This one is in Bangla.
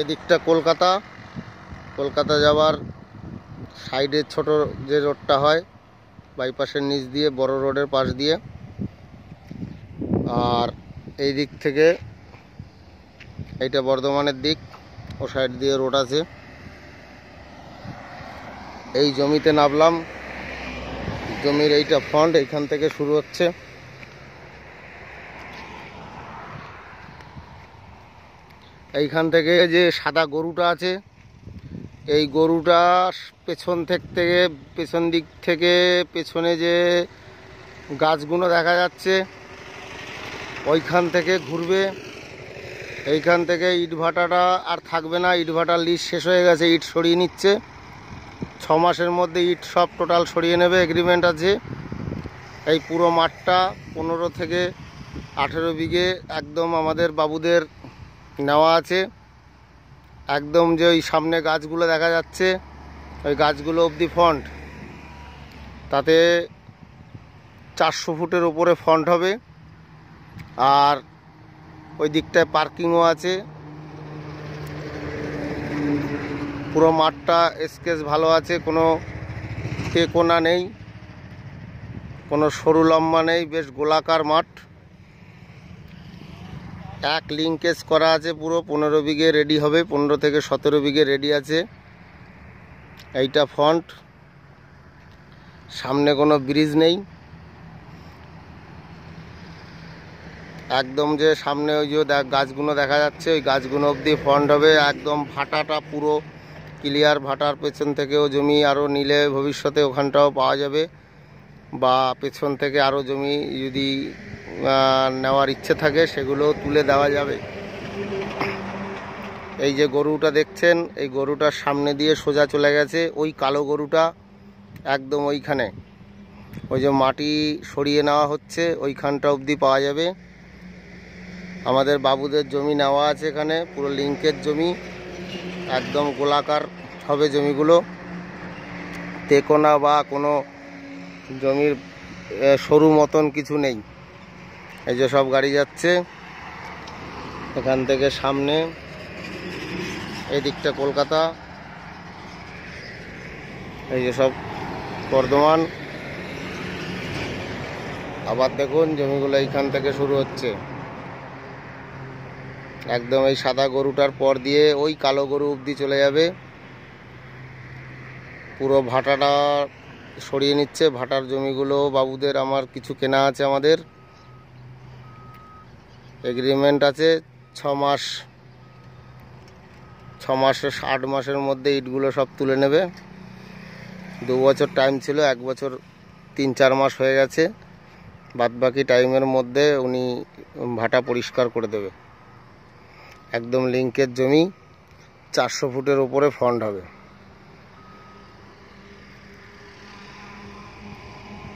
এদিকটা কলকাতা, কলকাতা যাওয়ার সাইডে ছোট যে রোডটা হয় বাইপাসের নিচ দিয়ে, বড় রোডের পাশ দিয়ে। আর এই দিক থেকে এইটা বর্ধমানের দিক, ও সাইড দিয়ে রোড আছে। এই জমিতে নামলাম, জমির এইটা ফন্ট, এইখান থেকে শুরু হচ্ছে। এইখান থেকে যে সাদা গরুটা আছে, এই গরুটা পেছন থেকে, পেছন দিক থেকে পেছনে যে গাছগুলো দেখা যাচ্ছে ওইখান থেকে ঘুরবে। এইখান থেকে ইটভাটাটা আর থাকবে না, ইটভাটার লিজ শেষ হয়ে গেছে, ইট সরিয়ে নিচ্ছে। 6 মাসের মধ্যে ইট সব টোটাল সরিয়ে নেবে, এগ্রিমেন্ট আছে। এই পুরো মাঠটা 15 থেকে 18 বিঘে একদম আমাদের বাবুদের নেওয়া আছে। একদম যে ওই সামনে গাছগুলো দেখা যাচ্ছে ওই গাছগুলো অবধি ফন্ট, তাতে 400 ফুটের উপরে ফন্ট হবে। আর ওই দিকটায় পার্কিংও আছে। পুরো মাঠটা স্কেচ ভালো আছে, কোনো কোনা নেই, কোনো সরু লম্বা নেই, বেশ গোলাকার মাঠ। এক লিঙ্কেজ করা আছে, পুরো 15 বিঘে রেডি হবে, 15 থেকে 17 বিঘে রেডি আছে। এইটা ফন্ট, সামনে কোনো ব্রিজ নেই। একদম যে সামনে ওই যে গাছগুলো দেখা যাচ্ছে ওই গাছগুলো অবধি ফন্ট হবে। একদম ভাটাটা পুরো ক্লিয়ার, ভাটার পেছন থেকেও জমি আরও নিলে ভবিষ্যতে ওখানটাও পাওয়া যাবে, বা পেছন থেকে আরও জমি যদি নেওয়ার ইচ্ছে থাকে সেগুলো তুলে দেওয়া যাবে। এই যে গরুটা দেখছেন, এই গরুটার সামনে দিয়ে সোজা চলে গেছে, ওই কালো গরুটা একদম ওইখানে, ওই যে মাটি সরিয়ে নেওয়া হচ্ছে ওইখানটা অবধি পাওয়া যাবে। আমাদের বাবুদের জমি নেওয়া আছে এখানে, পুরো লিঙ্কের জমি, একদম গোলাকার হবে জমিগুলো, তেকোনা বা কোনো জমির সরু মতন কিছু নেই। এই যে সব গাড়ি যাচ্ছে এখান থেকে সামনে, এই দিকটা কলকাতা, এই যে সব বর্ধমান। আবার দেখুন জমিগুলো এইখান থেকে শুরু হচ্ছে, একদম এই সাদা গরুটার পর দিয়ে ওই কালো গরু অবধি চলে যাবে। পুরো ভাটাটা সরিয়ে নিচ্ছে, ভাটার জমিগুলো বাবুদের, আমার কিছু কেনা আছে, আমাদের এগ্রিমেন্ট আছে 6 মাস, 6 মাসে 8 মাসের মধ্যে ইটগুলো সব তুলে নেবে। 2 বছর টাইম ছিল, 1 বছর 3-4 মাস হয়ে গেছে, বাদবাকি টাইমের মধ্যে উনি ভাটা পরিষ্কার করে দেবে। একদম লিঙ্কের জমি, 400 ফুটের ওপরে ফন্ট হবে।